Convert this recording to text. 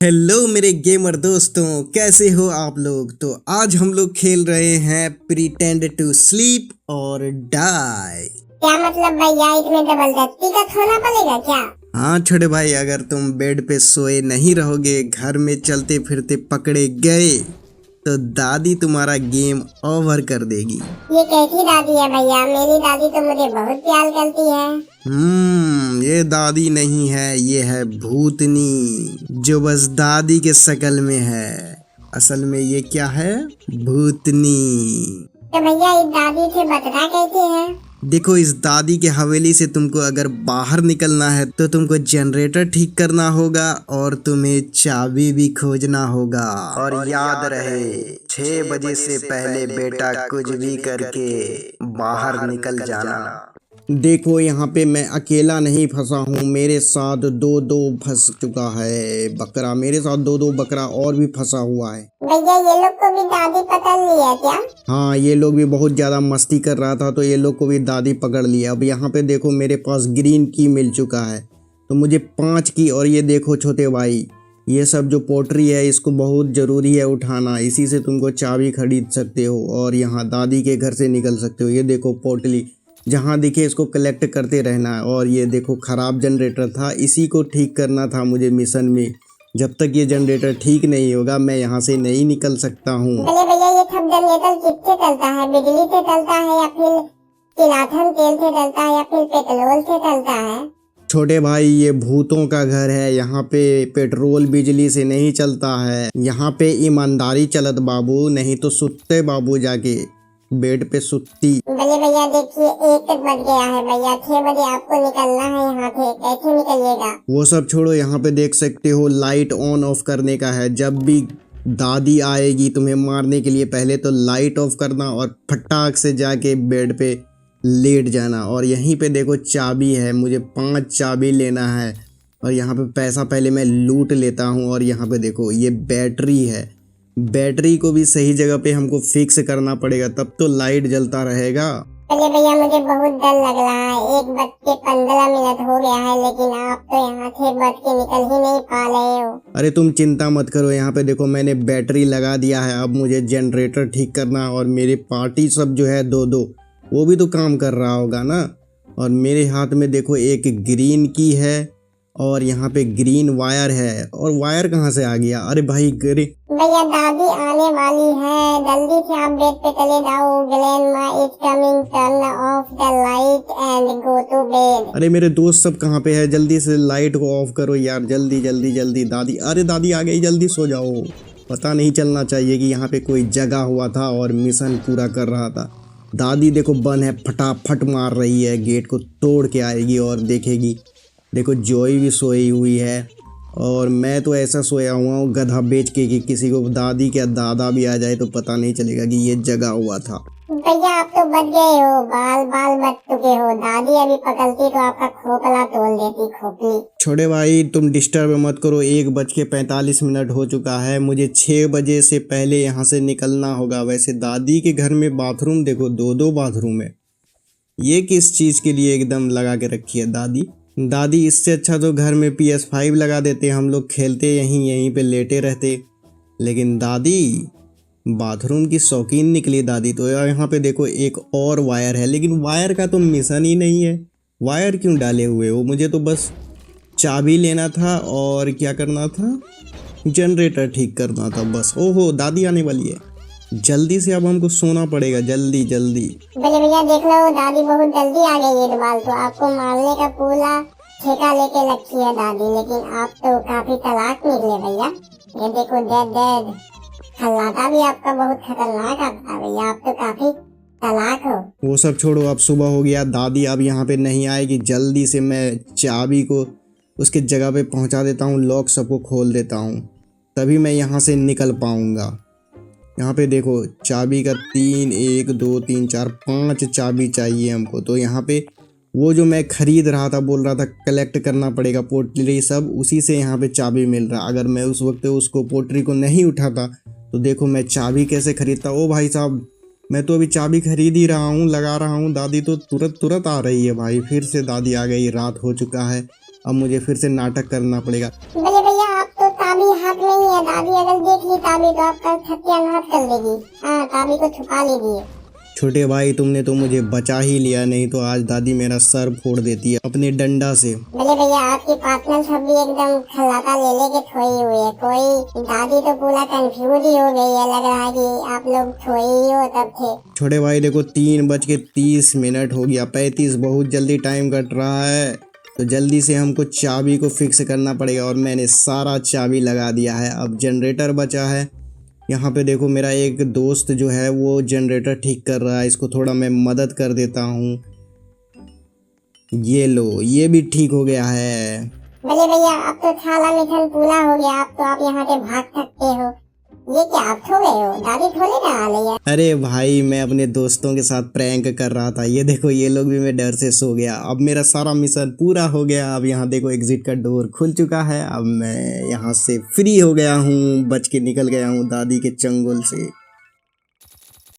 Hello मेरे gamer दोस्तों, कैसे हो आप लोग। तो आज हम लोग खेल रहे हैं प्रीटेंड टू स्लीप और डाई। क्या मतलब भैया, इसमें डबल धरती का खोना पड़ेगा क्या? हाँ छोटे भाई, अगर तुम बेड पे सोए नहीं रहोगे, घर में चलते फिरते पकड़े गए तो दादी तुम्हारा गेम ओवर कर देगी। ये कैसी दादी है भैया? मेरी दादी तो मुझे बहुत प्यार करती है। ये दादी नहीं है, ये है भूतनी, जो बस दादी के शक्ल में है। असल में ये क्या है? भूतनी। तो भैया इस दादी से बचना कैसे है? देखो, इस दादी के हवेली से तुमको अगर बाहर निकलना है तो तुमको जनरेटर ठीक करना होगा और तुम्हें चाबी भी खोजना होगा। और याद रहे, 6 बजे से पहले बेटा कुछ भी करके बाहर निकल जाना। देखो, यहाँ पे मैं अकेला नहीं फंसा हूँ, मेरे साथ दो फंस चुका है बकरा। मेरे साथ दो बकरा और भी फंसा हुआ है। भैया ये लोग को भी दादी पकड़ ली है क्या? हाँ, ये लोग भी बहुत ज्यादा मस्ती कर रहा था तो ये लोग को भी दादी पकड़ लिया। अब यहाँ पे देखो, मेरे पास ग्रीन की मिल चुका है तो मुझे 5 की। और ये देखो छोटे भाई, ये सब जो पोटरी है इसको बहुत ज़रूरी है उठाना, इसी से तुमको चाबी खरीद सकते हो और यहाँ दादी के घर से निकल सकते हो। ये देखो पोटली, जहाँ दिखे इसको कलेक्ट करते रहना है। और ये देखो, ख़राब जनरेटर था, इसी को ठीक करना था मुझे मिशन में। जब तक ये जनरेटर ठीक नहीं होगा मैं यहाँ से नहीं निकल सकता हूँ। भले भैया ये सब जनरेटर किससे चलता है? बिजली से चलता है या फिर किरासन तेल से चलता है या फिर पेट्रोल से चलता है? छोटे भाई, ये भूतों का घर है, यहाँ पे पेट्रोल बिजली से नहीं चलता है। यहाँ पे ईमानदारी चलत बाबू, नहीं तो सुत्ते बाबू जाके बेड पे सुत्ती। भले भैया देखिए 1 बज गया है भैया, 6 बजे आपको निकलना है यहाँ से, कैसे निकलिएगा? वो सब छोड़ो, यहाँ पे देख सकते हो लाइट ऑन ऑफ करने का है। जब भी दादी आएगी तुम्हें मारने के लिए, पहले तो लाइट ऑफ करना और फटाक से जाके बेड पे लेट जाना। और यहीं पे देखो चाबी है, मुझे 5 चाबी लेना है। और यहाँ पे पैसा पहले मैं लूट लेता हूँ। और यहाँ पे देखो ये बैटरी है, बैटरी को भी सही जगह पे हमको फिक्स करना पड़ेगा, तब तो लाइट जलता रहेगा। चलिए भैया, मुझे बहुत डर लग रहा है। 1:15 हो गया है लेकिन आप तो यहाँ से बच के निकल ही नहीं पा रहे हो। अरे तुम चिंता मत करो, यहाँ पे देखो मैंने बैटरी लगा दिया है। अब मुझे जनरेटर ठीक करना है और मेरे पार्टी सब जो है दो वो भी तो काम कर रहा होगा ना। और मेरे हाथ में देखो एक ग्रीन की है और यहाँ पे ग्रीन वायर है। और वायर कहाँ से आ गया? अरे भाई भैया दादी आने वाली है, जल्दी से आप बेड पे चले जाओ। Grandma is coming, turn off the light and go to bed. अरे मेरे दोस्त सब कहाँ पे है? जल्दी से लाइट को ऑफ करो यार, जल्दी जल्दी जल्दी। दादी, अरे दादी आ गई, जल्दी सो जाओ। पता नहीं चलना चाहिए कि यहाँ पे कोई जगा हुआ था और मिशन पूरा कर रहा था। दादी देखो बंद है, फटाफट मार रही है, गेट को तोड़ के आएगी और देखेगी। देखो जॉय भी सोई हुई है और मैं तो ऐसा सोया हुआ हूँ गधा बेच के कि किसी को दादी क्या दादा भी आ जाए तो पता नहीं चलेगा कि ये जगा हुआ था। भैया आप तो बच गए हो, बाल बच चुके हो। दादी अभी पकड़ती तो आपका खोपड़ा तोड़ देती, खोपड़ी। छोटे भाई तुम डिस्टर्ब मत करो, 1:45 हो चुका है, मुझे 6 बजे से पहले यहाँ से निकलना होगा। वैसे दादी के घर में बाथरूम देखो, 2 बाथरूम है। ये किस चीज़ के लिए एकदम लगा के रखी है दादी? इससे अच्छा तो घर में PS5 लगा देते, हम लोग खेलते यहीं पे लेटे रहते। लेकिन दादी बाथरूम की शौकीन निकली दादी तो। यहाँ पे देखो एक और वायर है, लेकिन वायर का तो मिशन ही नहीं है। वायर क्यों डाले हुए हो? मुझे तो बस चाबी लेना था और क्या करना था, जनरेटर ठीक करना था बस। ओहो, दादी आने वाली है, जल्दी से अब हमको सोना पड़ेगा, जल्दी जल्दी। भले भैया देख लो, दादी बहुत जल्दी आ गई है। बाल तो आपको मारने का पूरा ठेका लेके रखी है दादी, लेकिन आप तो काफी चालाक निकले भैया। ये देखो डेड खल्लाता भी आपका बहुत खतरनाक आता भैया, आप तो काफी चालाक हो। वो सब छोड़ो, अब सुबह हो गया, दादी अब यहाँ पे नहीं आएगी। जल्दी से मैं चाबी को उसके जगह पे पहुँचा देता हूँ, लॉक सबको खोल देता हूँ, तभी मैं यहाँ से निकल पाऊँगा। यहाँ पे देखो चाबी का 3 1 2 3 4 5 चाबी चाहिए हमको। तो यहाँ पे वो जो मैं खरीद रहा था, बोल रहा था कलेक्ट करना पड़ेगा पोटली सब, उसी से यहाँ पे चाबी मिल रहा। अगर मैं उस वक्त उसको पोटरी को नहीं उठाता तो देखो मैं चाबी कैसे खरीदता। ओ भाई साहब, मैं तो अभी चाबी खरीद ही रहा हूँ, लगा रहा हूँ। दादी तो तुरंत आ रही है भाई, फिर से दादी आ गई। रात हो चुका है, अब मुझे फिर से नाटक करना पड़ेगा। भले भैया आप तो चाबी हाथ में ही है। दादी अगर देख ली ताबी तो आपका सत्यानाश कर देगी। हाँ, ताबी को छुपा लीजिए। छोटे भाई तुमने तो मुझे बचा ही लिया, नहीं तो आज दादी मेरा सर फोड़ देती है अपने डंडा से। बोले भैया आपकी पार्टनर सब भी एकदम खलाता ले लेके खोई हुई है। कोई दादी तो पूरा कंफ्यूज ही हो गई है। लग रहा है कि आप लोग खोई ही हो तब थे। छोटे भाई देखो 3:30 हो गया, 35 बहुत जल्दी टाइम कट रहा है, तो जल्दी से हमको चाबी को फिक्स करना पड़ेगा। और मैंने सारा चाबी लगा दिया है। अब जनरेटर बचा है। यहाँ पे देखो मेरा एक दोस्त जो है वो जनरेटर ठीक कर रहा है, इसको थोड़ा मैं मदद कर देता हूँ। ये लो, ये भी ठीक हो गया है। बोले भैया अब तो थाला मिशन पूरा हो गया। अब तो आप यहाँ से भाग सकते हो। ये क्या आप सो गए हो? दादी थोड़ी ना आ रही है। अरे भाई मैं अपने दोस्तों के साथ प्रैंक कर रहा था। ये देखो ये लोग भी, मैं डर से सो गया। अब मेरा सारा मिशन पूरा हो गया। अब यहाँ देखो एग्जिट का डोर खुल चुका है। अब मैं यहाँ से फ्री हो गया हूँ, बच के निकल गया हूँ दादी के चंगुल से।